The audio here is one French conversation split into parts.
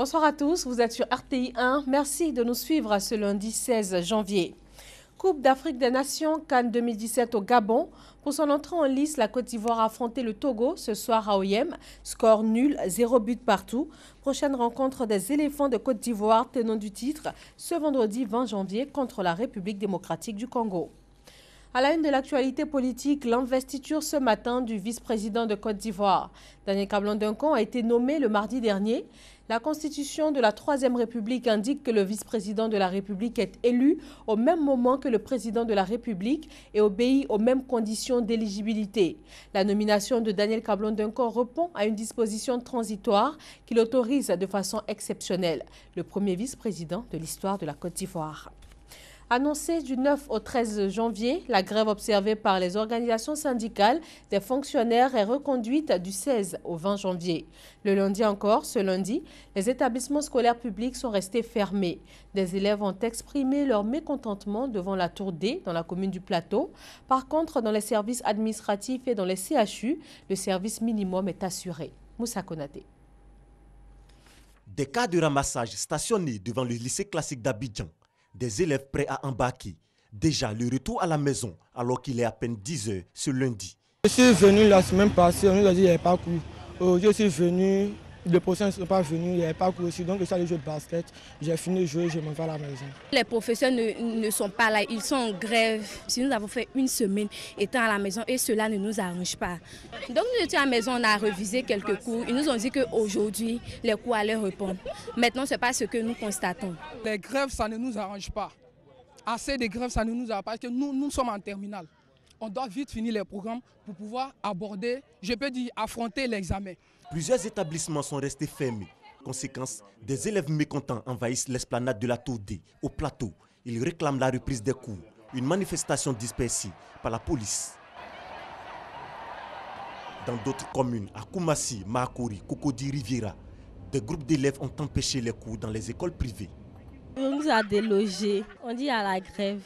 Bonsoir à tous, vous êtes sur RTI 1. Merci de nous suivre ce lundi 16 janvier. Coupe d'Afrique des Nations, Cannes 2017 au Gabon. Pour son entrée en lice, la Côte d'Ivoire a affronté le Togo ce soir à Oyem. Score nul, 0 but partout. Prochaine rencontre des éléphants de Côte d'Ivoire, tenant du titre, ce vendredi 20 janvier contre la République démocratique du Congo. À la une de l'actualité politique, l'investiture ce matin du vice-président de Côte d'Ivoire. Daniel Kablan-Duncan a été nommé le mardi dernier. La constitution de la Troisième République indique que le vice-président de la République est élu au même moment que le président de la République et obéit aux mêmes conditions d'éligibilité. La nomination de Daniel Kablan-Duncan répond à une disposition transitoire qui l'autorise de façon exceptionnelle. Le premier vice-président de l'histoire de la Côte d'Ivoire. Annoncée du 9 au 13 janvier, la grève observée par les organisations syndicales des fonctionnaires est reconduite du 16 au 20 janvier. Le lundi encore, ce lundi, les établissements scolaires publics sont restés fermés. Des élèves ont exprimé leur mécontentement devant la Tour D dans la commune du Plateau. Par contre, dans les services administratifs et dans les CHU, le service minimum est assuré. Moussa Konaté. Des cas de ramassage stationnés devant le lycée classique d'Abidjan. Des élèves prêts à embarquer. Déjà le retour à la maison alors qu'il est à peine 10 h ce lundi. Je suis venu la semaine passée, on nous a dit qu'il n'y avait pas cours. Je suis venu, les professeurs ne sont pas venus, il n'y avait pas cours aussi. Donc je suis allé jouer de basket, j'ai fini de jouer, je m'en vais à la maison. Les professeurs ne sont pas là, ils sont en grève. Si nous avons fait une semaine étant à la maison et cela ne nous arrange pas. Donc nous étions à la maison, on a révisé quelques cours. Ils nous ont dit qu'aujourd'hui, les cours allaient répondre. Maintenant, ce n'est pas ce que nous constatons. Les grèves, ça ne nous arrange pas. Assez de grèves, ça ne nous arrange pas parce que nous sommes en terminale. On doit vite finir les programmes pour pouvoir aborder, je peux dire, affronter l'examen. Plusieurs établissements sont restés fermés. Conséquence, des élèves mécontents envahissent l'esplanade de la Tour D, au Plateau. Ils réclament la reprise des cours. Une manifestation dispersée par la police. Dans d'autres communes, à Koumassi, Makori, Cocody, Riviera, des groupes d'élèves ont empêché les cours dans les écoles privées. On nous a délogés, on dit à la grève.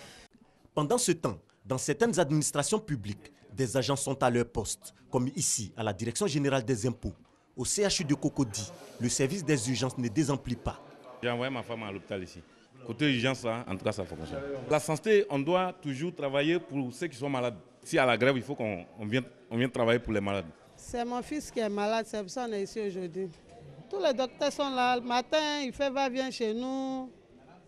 Pendant ce temps, dans certaines administrations publiques, des agents sont à leur poste, comme ici, à la Direction générale des impôts. Au CHU de Cocody, le service des urgences ne désemplit pas. J'ai envoyé ma femme à l'hôpital ici. Côté urgence, en tout cas, ça fonctionne. La santé, on doit toujours travailler pour ceux qui sont malades. Si à la grève, il faut qu'on vienne travailler pour les malades. C'est mon fils qui est malade, c'est pour ça qu'on est ici aujourd'hui. Tous les docteurs sont là. Le matin, il fait va-vient chez nous.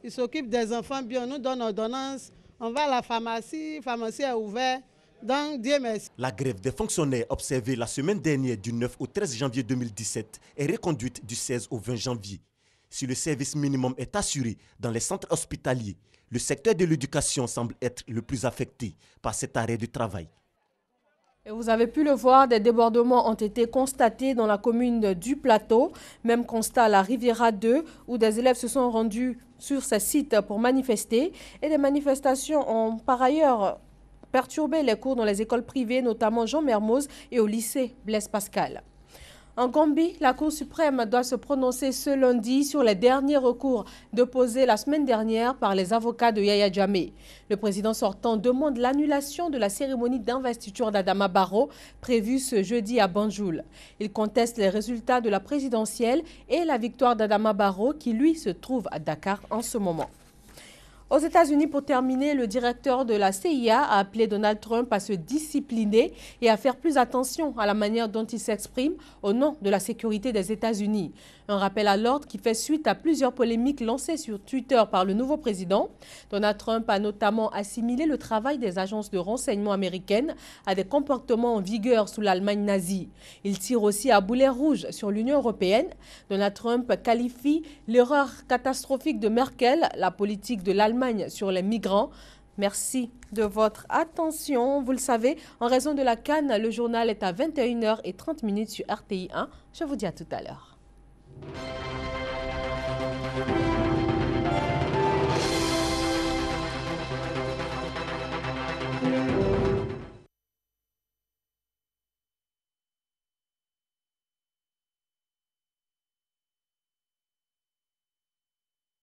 Il s'occupe des enfants bien, on nous donne ordonnance. On va à la pharmacie est ouverte. Donc, Dieu merci. La grève des fonctionnaires observée la semaine dernière du 9 au 13 janvier 2017 est reconduite du 16 au 20 janvier. Si le service minimum est assuré dans les centres hospitaliers, le secteur de l'éducation semble être le plus affecté par cet arrêt de travail. Et vous avez pu le voir, des débordements ont été constatés dans la commune du Plateau. Même constat à la Riviera 2, où des élèves se sont rendus sur ce site pour manifester. Et des manifestations ont par ailleurs perturbé les cours dans les écoles privées, notamment Jean Mermoz et au lycée Blaise Pascal. En Gambie, la Cour suprême doit se prononcer ce lundi sur les derniers recours déposés la semaine dernière par les avocats de Yaya Jammeh. Le président sortant demande l'annulation de la cérémonie d'investiture d'Adama Barrow prévue ce jeudi à Banjul. Il conteste les résultats de la présidentielle et la victoire d'Adama Barrow qui, lui, se trouve à Dakar en ce moment. Aux États-Unis, pour terminer, le directeur de la CIA a appelé Donald Trump à se discipliner et à faire plus attention à la manière dont il s'exprime au nom de la sécurité des États-Unis. Un rappel à l'ordre qui fait suite à plusieurs polémiques lancées sur Twitter par le nouveau président. Donald Trump a notamment assimilé le travail des agences de renseignement américaines à des comportements en vigueur sous l'Allemagne nazie. Il tire aussi à boulet rouge sur l'Union européenne. Donald Trump qualifie l'erreur catastrophique de Merkel, la politique de l'Allemagne sur les migrants. Merci de votre attention. Vous le savez, en raison de la CAN, le journal est à 21h30 sur RTI 1. Je vous dis à tout à l'heure.